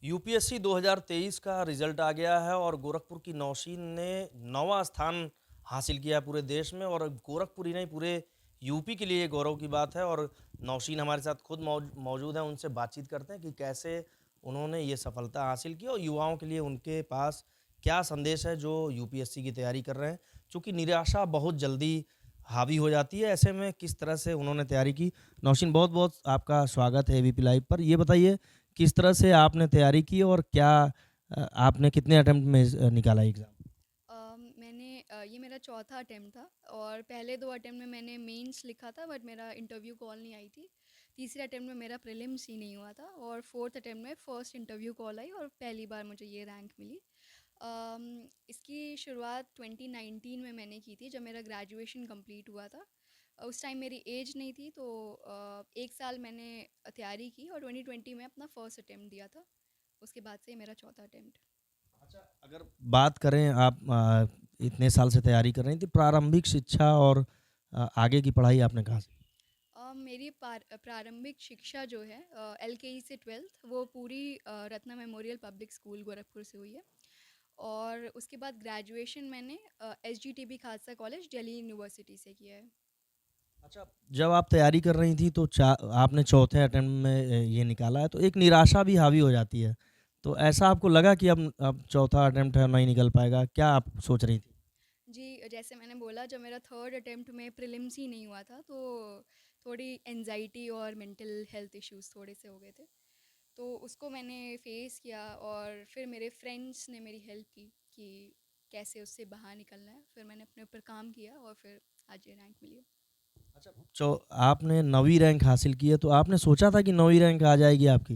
UPSC 2023 का result आ गया है और गोरखपुर की नौशीन ने 9वां स्थान हासिल किया पूरे देश में। और गोरखपुर ही नहीं, पूरे यूपी के लिए ये गौरव की बात है। और नौशीन हमारे साथ खुद मौजूद हैं, उनसे बातचीत करते हैं कि कैसे उन्होंने ये सफलता हासिल की और युवाओं के लिए उनके पास क्या संदेश है जो यूपीएससी की तैयारी कर रहे हैं। चूँकि निराशा बहुत जल्दी हावी हो जाती है, ऐसे में किस तरह से उन्होंने तैयारी की। नौशीन, बहुत-बहुत आपका स्वागत है एबीपी लाइव पर। ये बताइए किस तरह से आपने तैयारी की और क्या आपने कितने अटेम्प्ट में निकाला एग्ज़ाम? ये मेरा चौथा अटेम्प्ट था और पहले 2 अटेम्प्ट में मैंने मेंस लिखा था बट मेरा इंटरव्यू कॉल नहीं आई थी। तीसरे अटेम्प्ट में मेरा प्रीलिम्स ही नहीं हुआ था और फोर्थ अटेम्प्ट में फर्स्ट इंटरव्यू कॉल आई और पहली बार मुझे ये रैंक मिली। इसकी शुरुआत 2019 में मैंने की थी जब मेरा ग्रेजुएशन कंप्लीट हुआ था। उस टाइम मेरी एज नहीं थी तो 1 साल मैंने तैयारी की और 2020 में अपना फर्स्ट अटेम्प्ट दिया था। उसके बाद से ये मेरा चौथा अटेम्प्ट। अच्छा, अगर बात करें आप इतने साल से तैयारी कर रही थी, प्रारंभिक शिक्षा और आगे की पढ़ाई आपने कहाँ से की? मेरी प्रारंभिक शिक्षा जो है एलकेजी से 12th वो पूरी Ratna memorial public school Gorakhpur से हुई है और उसके बाद ग्रेजुएशन मैंने SGTB Khalsa college Delhi university से किया है। अच्छा, जब आप तैयारी कर रही थी तो चा आपने चौथे अटेम्प्ट में ये निकाला है, तो एक निराशा भी हावी हो जाती है। तो ऐसा आपको लगा कि अब चौथा अटेम्प्ट है, नहीं निकल पाएगा, क्या आप सोच रही थी? जी, जैसे मैंने बोला जब मेरा थर्ड अटेम्प्ट में प्रीलिम्स ही नहीं हुआ था तो थोड़ी एनजाइटी और मेंटल हेल्थ इश्यूज थोड़े से हो गए थे। तो उसको मैंने फेस किया और फिर मेरे फ्रेंड्स ने मेरी हेल्प की कि कैसे उससे बाहर निकलना है। फिर मैंने अपने ऊपर काम किया और फिर आज ये रैंक मिली है। अच्छा, चौ आपने 9वीं रैंक हासिल की है, तो आपने सोचा था कि 9वीं रैंक आ जाएगी आपकी?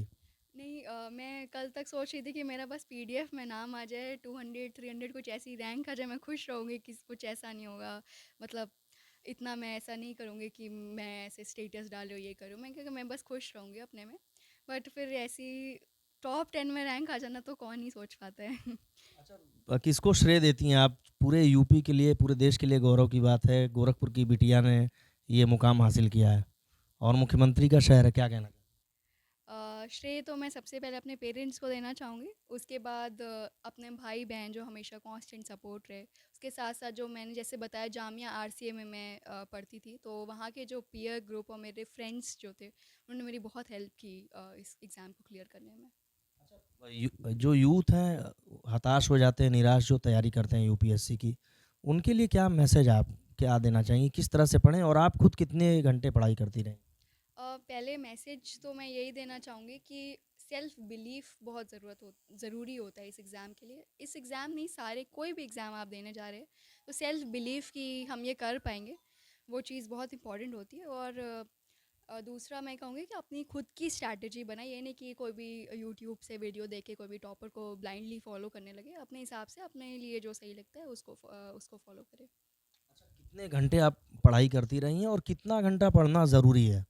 नहीं, मैं कल तक सोच रही थी कि मेरा बस पीडीएफ में नाम आ जाए 200 300 कुछ ऐसी रैंक आ जाए, मैं खुश रहूँगी कि कुछ ऐसा नहीं होगा। मतलब इतना मैं ऐसा नहीं करूँगी कि मैं ऐसे स्टेटस डालूँ ये करूँ, मैं क्योंकि मैं बस खुश रहूँगी अपने में। बट फिर ऐसी टॉप 10 में रैंक आ जाना तो कौन ही सोच पाता है। अच्छा, किसको श्रेय देती हैं आप? पूरे यूपी के लिए, पूरे देश के लिए गौरव की बात है, गोरखपुर की बिटिया ने ये मुकाम हासिल किया है और मुख्यमंत्री का शहर है, क्या कहना चाहेंगे? श्रेय तो मैं सबसे पहले अपने पेरेंट्स को देना चाहूँगी। उसके बाद अपने भाई बहन जो हमेशा कांस्टेंट सपोर्ट रहे। उसके साथ साथ जो मैंने जैसे बताया जामिया आरसीए में मैं पढ़ती थी तो वहाँ के जो पीयर ग्रुप और मेरे फ्रेंड्स जो थे उन्होंने मेरी बहुत हेल्प की इस एग्ज़ाम को क्लियर करने में। जो यूथ हैं हताश हो जाते हैं, निराश जो तैयारी करते हैं यूपीएससी की, उनके लिए क्या मैसेज आप क्या देना चाहेंगी? किस तरह से पढ़ें और आप खुद कितने घंटे पढ़ाई करती रहें? पहले मैसेज तो मैं यही देना चाहूँगी कि सेल्फ बिलीफ बहुत ज़रूरी होता है इस एग्ज़ाम के लिए। इस एग्ज़ाम नहीं, सारे कोई भी एग्ज़ाम आप देने जा रहे हैं तो सेल्फ बिलीफ कि हम ये कर पाएंगे, वो चीज़ बहुत इंपॉर्टेंट होती है। और दूसरा मैं कहूँगी कि अपनी खुद की स्ट्रैटेजी बनाए, ये नहीं कि कोई भी यूट्यूब से वीडियो देख के कोई भी टॉपर को ब्लाइंडली फॉलो करने लगे। अपने हिसाब से अपने लिए जो सही लगता है उसको फॉलो करें। कितने घंटे आप पढ़ाई करती रही हैं और कितना घंटा पढ़ना ज़रूरी है?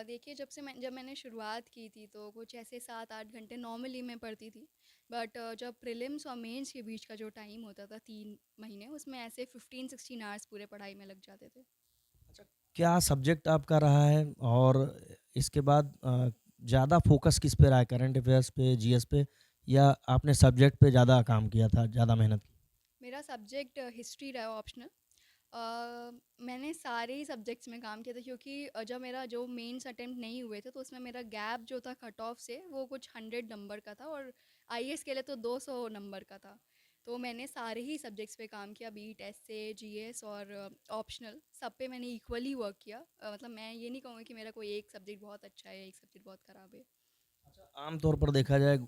देखिए, जब मैंने शुरुआत की थी तो कुछ ऐसे 7 8 घंटे नॉर्मली मैं पढ़ती थी। बट जब प्रीलिम्स और मेंस के बीच का जो टाइम होता था 3 महीने, उसमें ऐसे 15 16 आवर्स पूरे पढ़ाई में लग जाते थे। अच्छा, क्या सब्जेक्ट आपका रहा है और इसके बाद ज़्यादा फोकस किस पे रहा है? करंट अफेयर्स पे, जीएस पे, या आपने सब्जेक्ट पे ज़्यादा काम किया था, ज़्यादा मेहनत की? मेरा सब्जेक्ट हिस्ट्री रहा ऑप्शनल। मैंने सारे ही सब्जेक्ट्स में काम किया था क्योंकि जब मेरा जो मेंस अटेम्प्ट नहीं हुए थे तो उसमें मेरा गैप जो था कट ऑफ से वो कुछ 100 नंबर का था और आईएएस के लिए तो 200 नंबर का था। तो मैंने सारे ही सब्जेक्ट्स पे काम किया, बीट एसए जीएस और ऑप्शनल, सब पे मैंने इक्वली वर्क किया। मतलब मैं ये नहीं कहूँगी कि मेरा कोई एक सब्जेक्ट बहुत अच्छा है, एक सब्जेक्ट बहुत ख़राब है। अच्छा, आम तौर पर देखा जाए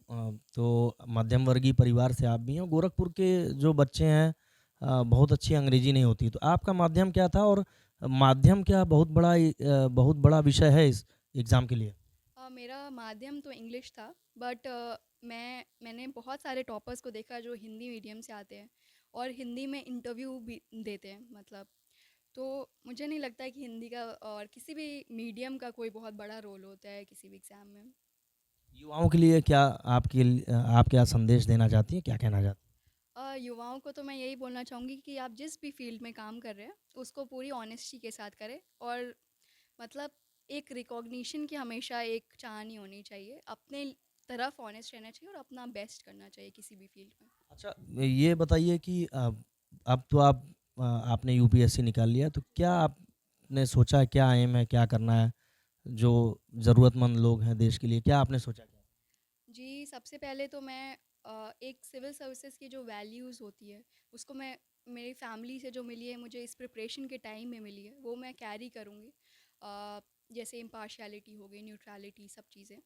तो मध्यम वर्गीय परिवार से आप भी हैं। गोरखपुर के जो बच्चे हैं बहुत अच्छी अंग्रेजी नहीं होती, तो आपका माध्यम क्या था और माध्यम क्या बहुत बड़ा विषय है इस एग्ज़ाम के लिए? मेरा माध्यम तो इंग्लिश था बट मैंने बहुत सारे टॉपर्स को देखा जो हिंदी मीडियम से आते हैं और हिंदी में इंटरव्यू भी देते हैं। मतलब तो मुझे नहीं लगता है कि हिंदी का और किसी भी मीडियम का कोई बहुत बड़ा रोल होता है किसी भी एग्ज़ाम में। युवाओं के लिए क्या आप क्या संदेश देना चाहती हैं? क्या कहना चाहती हैं? युवाओं को तो मैं यही बोलना चाहूँगी कि आप जिस भी फील्ड में काम कर रहे हैं उसको पूरी ऑनेस्टी के साथ करें और मतलब एक रिकॉग्निशन की हमेशा एक चाहनी होनी चाहिए अपने तरफ ऑनेस्ट रहना चाहिए और अपना बेस्ट करना चाहिए किसी भी फील्ड में। अच्छा, ये बताइए कि अब तो आपने यूपीएससी निकाल लिया, तो क्या आपने सोचा, क्या एम है, क्या करना है? जो ज़रूरतमंद लोग हैं देश के लिए, क्या आपने सोचा क्या? जी, सबसे पहले तो मैं एक सिविल सर्विसेज की जो वैल्यूज़ होती है, उसको मैं मेरी फैमिली से जो मिली है, मुझे इस प्रिपरेशन के टाइम में मिली है, वो मैं कैरी करूँगी। जैसे इम्पार्शियलिटी हो गई, न्यूट्रलिटी, सब चीज़ें।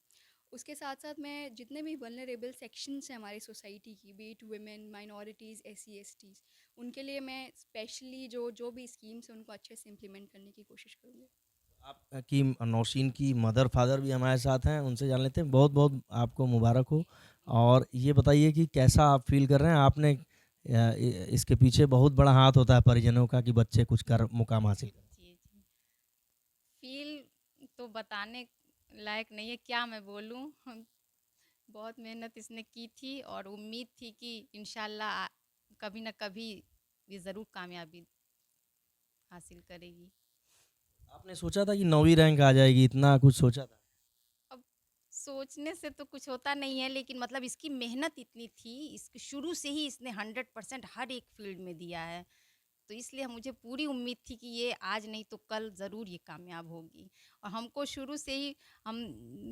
उसके साथ-साथ मैं जितने भी वल्नरेबल सेक्शंस हैं हमारी सोसाइटी की, be it women, minorities, SC, STs, उनके लिए मैं स्पेशली जो भी स्कीम्स हैं, उनको अच्छे से इम्प्लीमेंट करने की कोशिश करूँगी। आपकी नौशीन की मदर फादर भी हमारे साथ हैं, उनसे जान लेते हैं। बहुत-बहुत आपको मुबारक हो। और ये बताइए कि कैसा आप फ़ील कर रहे हैं? आपने इसके पीछे बहुत बड़ा हाथ होता है परिजनों का कि बच्चे कुछ कर मुकाम हासिल करें। जी, जी। फ़ील तो बताने लायक नहीं है, क्या मैं बोलूँ? बहुत मेहनत इसने की थी और उम्मीद थी कि इंशाल्लाह कभी न कभी ये ज़रूर कामयाबी हासिल करेगी। आपने सोचा था कि 9वीं रैंक आ जाएगी, इतना कुछ सोचा था? अब सोचने से तो कुछ होता नहीं है, लेकिन मतलब इसकी मेहनत इतनी थी, इसकी शुरू से ही इसने 100% हर एक फ़ील्ड में दिया है। तो इसलिए मुझे पूरी उम्मीद थी कि ये आज नहीं तो कल ज़रूर ये कामयाब होगी। और हमको शुरू से ही हम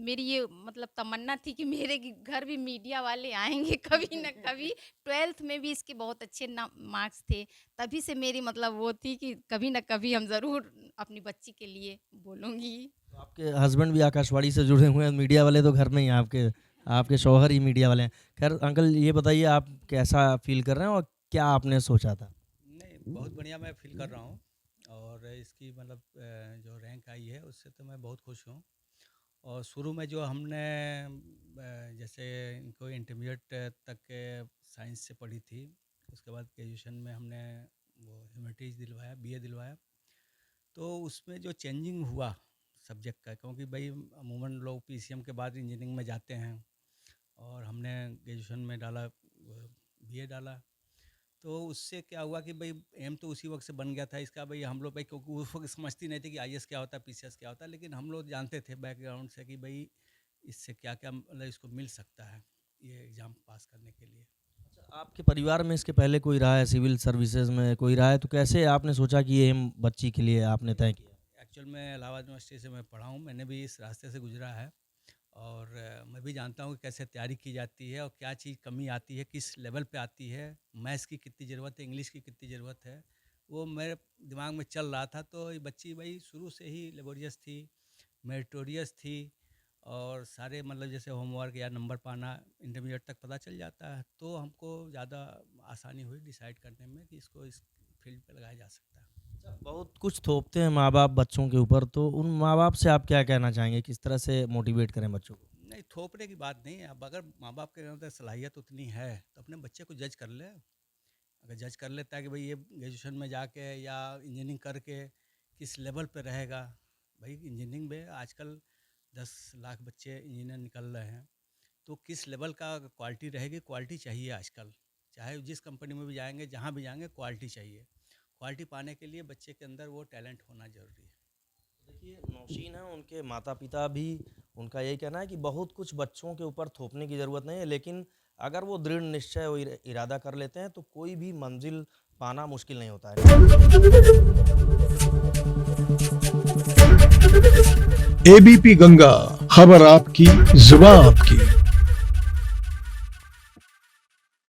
मेरी ये मतलब तमन्ना थी कि मेरे घर भी मीडिया वाले आएँगे कभी न कभी। 12th में भी इसके बहुत अच्छे मार्क्स थे। तभी से मेरी मतलब वो थी कि कभी न कभी हम ज़रूर अपनी बच्ची के लिए बोलूँगी। तो आपके हस्बैंड भी आकाशवाणी से जुड़े हुए हैं, मीडिया वाले तो घर में ही हैं आपके, आपके शौहर ही मीडिया वाले हैं। खैर अंकल, ये बताइए आप कैसा फ़ील कर रहे हैं और क्या आपने सोचा था? नहीं, बहुत बढ़िया मैं फ़ील कर रहा हूँ। और इसकी मतलब जो रैंक आई है उससे तो मैं बहुत खुश हूँ। और शुरू में जो हमने जैसे इनको इंटरमीडिएट तक के साइंस से पढ़ी थी, उसके बाद ग्रेजुएशन में हमने वो ह्यूमैनिटीज़ दिलवाया, बीए दिलवाया। तो उसमें जो चेंजिंग हुआ सब्जेक्ट का, क्योंकि भाई अमूमन लोग पीसीएम के बाद इंजीनियरिंग में जाते हैं, और हमने ग्रेजुएशन में डाला, बीए डाला। तो उससे क्या हुआ कि भाई एम तो उसी वक्त से बन गया था इसका, भाई हम लोग भाई, क्योंकि उस वक्त समझती नहीं थी कि आईएएस क्या होता है, पीसीएस क्या होता है, लेकिन हम लोग जानते थे बैकग्राउंड से कि भाई इससे क्या क्या मतलब इसको मिल सकता है ये एग्ज़ाम पास करने के लिए। अच्छा, आपके परिवार में इसके पहले कोई रहा है, सिविल सर्विसेज में कोई रहा है, तो कैसे आपने सोचा कि ये एम बच्ची के लिए आपने तय किया? एक्चुअल में इलाहाबाद यूनिवर्सिटी से मैं पढ़ा हूँ, मैंने भी इस रास्ते से गुजरा है। और मैं भी जानता हूँ कि कैसे तैयारी की जाती है और क्या चीज़ कमी आती है, किस लेवल पे आती है, मैथ्स की कितनी ज़रूरत है, इंग्लिश की कितनी ज़रूरत है, वो मेरे दिमाग में चल रहा था। तो ये बच्ची भाई शुरू से ही लेबोरियस थी, मेरिटोरियस थी, और सारे मतलब जैसे होमवर्क या नंबर पाना इंटरमीडिएट तक पता चल जाता है। तो हमको ज़्यादा आसानी हुई डिसाइड करने में कि इसको इस फील्ड पे लगाया जा सकता है। अच्छा, बहुत कुछ थोपते हैं माँ बाप बच्चों के ऊपर, तो उन माँ बाप से आप क्या कहना चाहेंगे, किस तरह से मोटिवेट करें बच्चों को? नहीं, थोपने की बात नहीं है। अब अगर माँ बाप के अंदर सलाहियत उतनी है तो अपने बच्चे को जज कर ले। अगर जज कर लेता है कि भाई ये ग्रेजुएशन में जाके या इंजीनियरिंग करके किस लेवल पे रहेगा, भाई इंजीनियरिंग में आजकल 10 लाख बच्चे इंजीनियर निकल रहे हैं, तो किस लेवल का क्वालिटी रहेगी, क्वालिटी चाहिए आजकल। चाहे जिस कंपनी में भी जाएंगे, जहाँ भी जाएंगे, क्वालिटी चाहिए। क्वालिटी पाने के लिए बच्चे के अंदर वो टैलेंट होना ज़रूरी है। देखिए, नौशीन है, उनके माता पिता भी, उनका यही कहना है कि बहुत कुछ बच्चों के ऊपर थोपने की ज़रूरत नहीं है, लेकिन अगर वो दृढ़ निश्चय और इरादा कर लेते हैं तो कोई भी मंजिल पाना मुश्किल नहीं होता है। एबीपी गंगा, खबर आपकी, जुबान आपकी।